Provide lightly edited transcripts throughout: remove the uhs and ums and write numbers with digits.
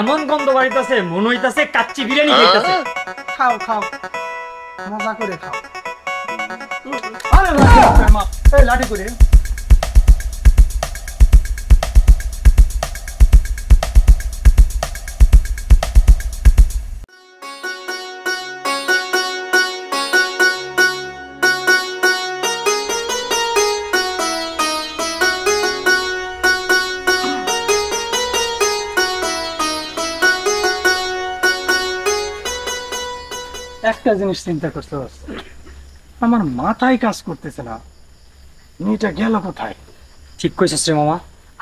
এমন গন্ধ বাড়িতেছে মনে হইতাছে কাচ্চি বিরিয়ানি খাইতেছে। খাও খাও মজা করে খাও। আরে মা এই লাঠি করে একটা জিনিস চিন্তা করতে হচ্ছে, আমার মাথায় কাজ করতেছে না, মেয়েটা গেল কোথায়? ঠিক কইছিস রে মামা,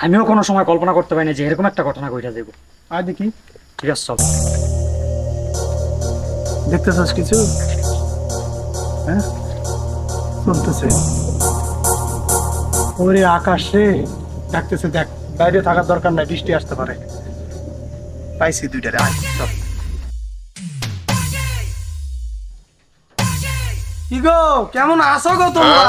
আমিও কোনো সময় কল্পনা করতে পারিনি যে এরকম একটা ঘটনা ঘটে যাবে। আর দেখি ঠিক আছে চল। দেখতেছস কিছু? হ্যাঁ শুনতেছে ওরে আকাশে ডাকতেছে, দেখ বাইরে থাকার দরকার নাই, বৃষ্টি আসতে পারে। পাইছি দুইটারে, আয় চল। কি গো কেমন আছো গো তোমরা?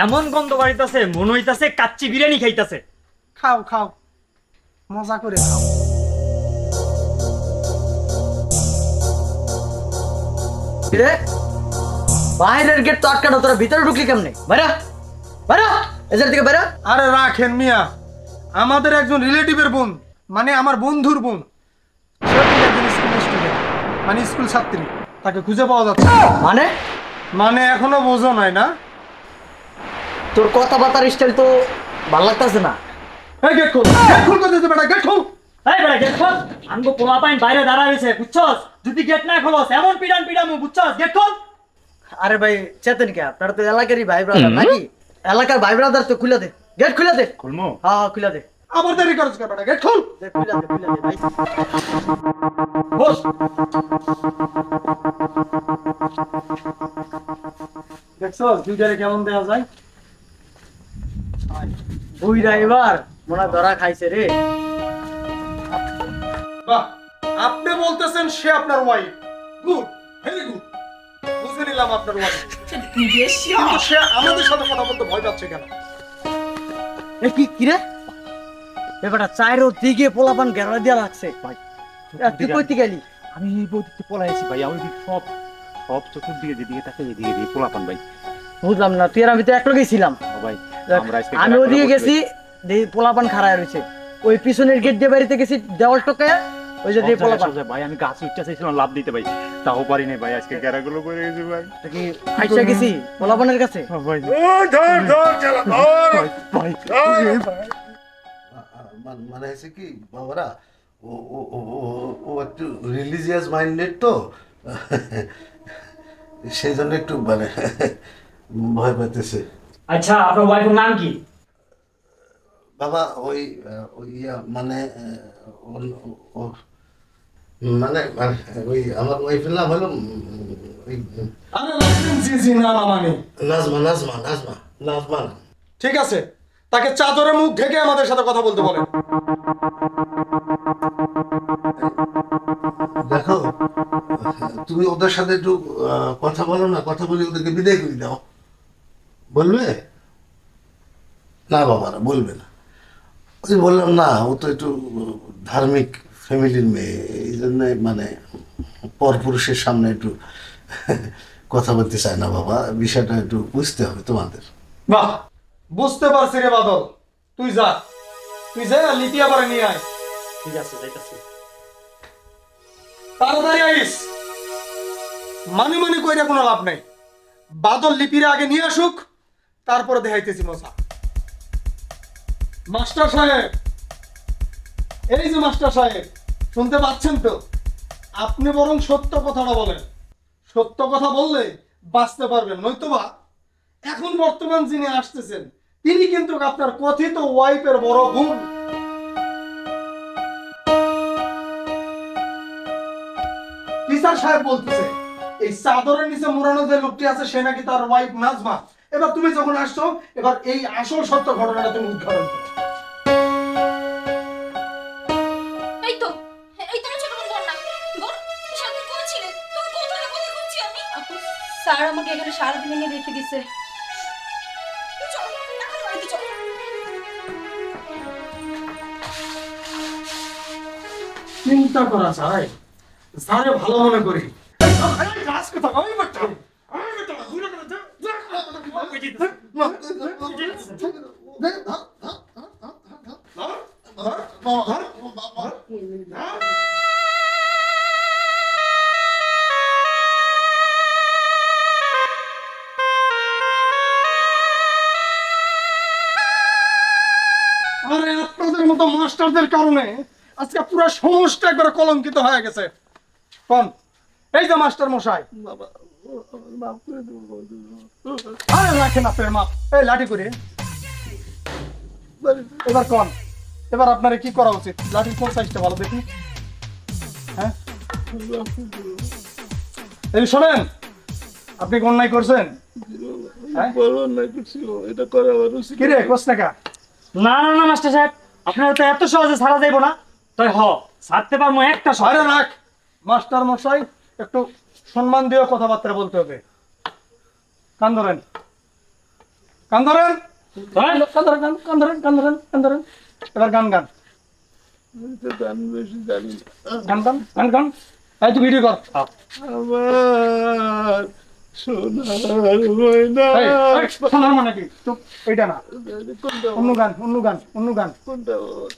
এমন গন্ধ বাড়িতেছে মনে হইতাছে কাচ্চি বিরিয়ানি খাইতেছে। খাও খাও মজা করে খাও। রে বাইরের গেট তো আটকানো, তোরা ভিতরে ঢুকলি কেমনে? বাইরা বাইরা এদের দিকে বাইরা। আরে রাখেন মিয়া, আমাদের একজন রিলেটিভের বোন, মানে আমার বন্ধুর বোন, মানে স্কুল ছাত্রী, তাকে খুঁজে পাওয়া যাচ্ছে। মানে মানে এখনো বোঝো নাই না? তোর কথাবার্তার স্টাইল তো ভালো লাগতেছে না। এই গেট খোল, গেট খোল করতেছে বেটা, গেট খোল। এই বেটা গেট খোল, আমগো পোলা পাইন বাইরে দাঁড়া রইছে বুঝছস? যদি গেট না খোলস এমন পিডান পিডামু বুঝছস? গেট খোল। আরে ভাই চেতন কে, আপনারা তো এলাকারই ভাই ব্রাদার নাকি? এলাকার ভাই ব্রাদার তো খুলে দে, গেট খুলে দে। খুলমু? হ্যাঁ খুলে দে। আবার দেরি করছ কেন বেটা, গেট খোল। দে খুলে দে ভাই। বস। দেখছস দুইটারে কেমন দেয়া যায়? বুইরা এবার মনে ধরা খাইছে রে। বাহ, আপনি বলতেছেন সে আপনার ওয়াইফ, গুড, ভেরি গুড, বুঝে নিলাম আপনার ওয়াইফ। কিন্তু সে আমাদের সাথে কথা বলতে ভয় পাচ্ছে কেন? এ কি রে এবারটা চাইরো দিকে পোলাপান গেরা দিয়া লাগছে ভাই। তুই কইতে গেলি? আমি এই বৌদিতে পলাইছি ভাই, আমি সব সব চোখের দিকে যেদিকে তাকে এদিকে দিয়ে পোলাপান ভাই। বুঝলাম না, তুই আর আমি তো এক লগেই ছিলাম ভাই। আমি ওদিকে গেছি, দেখি পোলাপান খাড়ায় রয়েছে, ওই পিছনের গেট দিয়ে বাড়িতে গেছি, দেওয়াল টকায় ওই যে পোলাপান। ভাই আমি গাছ উঠতে চাইছিলাম লাভ দিতে ভাই, তাও পারি নাই ভাই, আজকে গেরাগুলো করে গেছি ভাই। কি আইসা গেছি পোলাপানের কাছে ভাই মানে হয়েছে কি বাবারা, ও ও ও ও একটু রিলিজিয়াস মাইন্ডেড তো, সেই জন্য একটু মানে ভয় পাইতেছে। আচ্ছা আপনার ওয়াইফের নাম কি? বাবা ওই মানে মানে ওই আমার ওয়াইফের নাম হলো নাজমা। নাজমা নাজমা নাজমা। ঠিক আছে, তাকে চাদরে মুখ ঢেকে আমাদের সাথে কথা বলতে বলেন। দেখো তুমি ওদের সাথে একটু কথা বলো না, কথা বলে ওদেরকে বিদায় করে দাও। বলবে না বাবারা, বলবে না। ওই বললাম না, ও তো একটু ধার্মিক ফ্যামিলির মেয়ে, এই জন্য মানে পরপুরুষের সামনে একটু কথা বলতে চায় না বাবা, বিষয়টা একটু বুঝতে হবে তোমাদের। বাহ, বুঝতে পারছি রে বাদল, তুই যা, তুই যা লিপি আবার নিয়ে আয়। ঠিক আছে যাইতাছি। তাড়াতাড়ি আইস, মানে মানে কইরা কোনো লাভ নাই। বাদল লিপিরে আগে নিয়ে আসুক, তারপরে দেখাইতেছি মজা। মাস্টার সাহেব, এই যে মাস্টার সাহেব, শুনতে পাচ্ছেন তো? আপনি বরং সত্য কথাটা বলেন, সত্য কথা বললে বাঁচতে পারবেন, নয়তোবা এখন বর্তমান যিনি আসতেছেন তিনি কিন্তু আপনার কথিত ওয়াইফের বড় বোন। টিচার সাহেব বলতেছে এই চাদরের নিচে মুড়ানো যে লোকটি আছে সে নাকি তার ওয়াইফ নাজমা। এবার তুমি যখন আসছো, এবার এই আসল সত্য ঘটনাটা তুমি উদ্ঘাটন করো। এই তো স্যার আমাকে এখানে সারাদিন এনে রেখে দিছে। চল, এখন বাড়িতে চল। চিন্তা করা যায়, স্যারে ভালো মনে করি। আরে আপনাদের মতো মাস্টারদের কারণে আজকে পুরো সমস্যা একবারে কলঙ্কিত হয়ে গেছে। কোন এই যে মাস্টার মশাই, আরে রাখেন আপনার মাপ, এই লাঠি করে এবার কোন, এবার আপনার কি করা উচিত? লাঠির কোন সাইজটা ভালো দেখুন। হ্যাঁ এই শোনেন, আপনি কোন অন্যায় করছেন? কি রে কোস না কা? না না না মাস্টার সাহেব, আপনারা তো এত সহজে ছাড়া যাইব না। তাই ছাড়তে পারবো একটা শর্ত। আরে রাখ মাস্টার মশাই, একটু সম্মান দিয়ে কথাবার্তা বলতে হবে। কান ধরেন, কান ধরেন, ধরেন। কান ধরেন, কান ধরেন, কান ধরেন, কান ধরেন। এবার গান গান গান গান গান গান। এই তুই ভিডিও কর। আমার সোনার ময়না। এই, এই, শোনার মানে কি? চুপ, এইটা না, অন্য গান, অন্য গান, অন্য গান। কোনটা?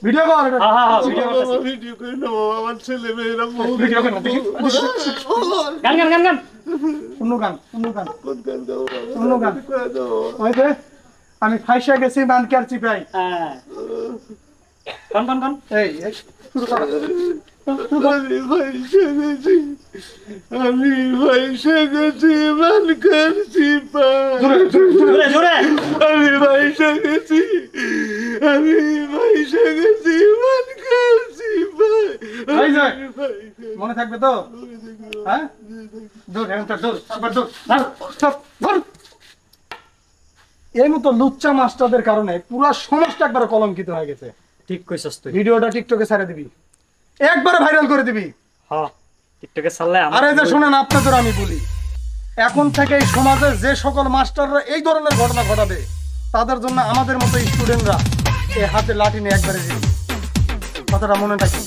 ভিডিও কর এটা। হ্যাঁ হ্যাঁ হ্যাঁ, ভিডিও বাবা, করতেছি। ভিডিও করে নেবো, আমার ছেলে মেয়েরা ভিডিও কর না, দেখি। গান গান গান গান। অন্য গান, অন্য গান, কোন গান দেবো বাবা? অন্য গান। করে দেবো। ওই যে আমি ফাইসা গেছি মানকার চিপাই। হ্যাঁ গান গান গান। এই এই, শুরু কর। আমি পয়সা গেছি, আমি পয়সা গেছি মানকার চিপায়। জোরে, জোরে, জোরে। জোরে জোরে। আমি পয়সা গেছি, আমি পয়সা গেছি মানকার চিপায়। এই যে, আমি পয়সা- মনে থাকবে তো? হ্যাঁ দূর, এখানটা দূর, একবার দূর, ধর, ধর, ধর। এই মতো লুচ্চা মাস্টারদের কারণে পুরো সমাজটা একবার কলঙ্কিত হয়ে গেছে। ঠিক কইছস তুই। ভিডিওটা টিকটকে ছেড়ে দিবি, একবারে ভাইরাল করে দিবি। হ্যাঁ টিকটকে ছাড়লে আর এই যে শোনেন, আপনাদের আমি বলি, এখন থেকে এই সমাজে যে সকল মাস্টাররা এই ধরনের ঘটনা ঘটাবে, তাদের জন্য আমাদের মতো স্টুডেন্টরা এই হাতে লাঠি নিয়ে একবারে দিবি। কথাটা মনে থাকবে।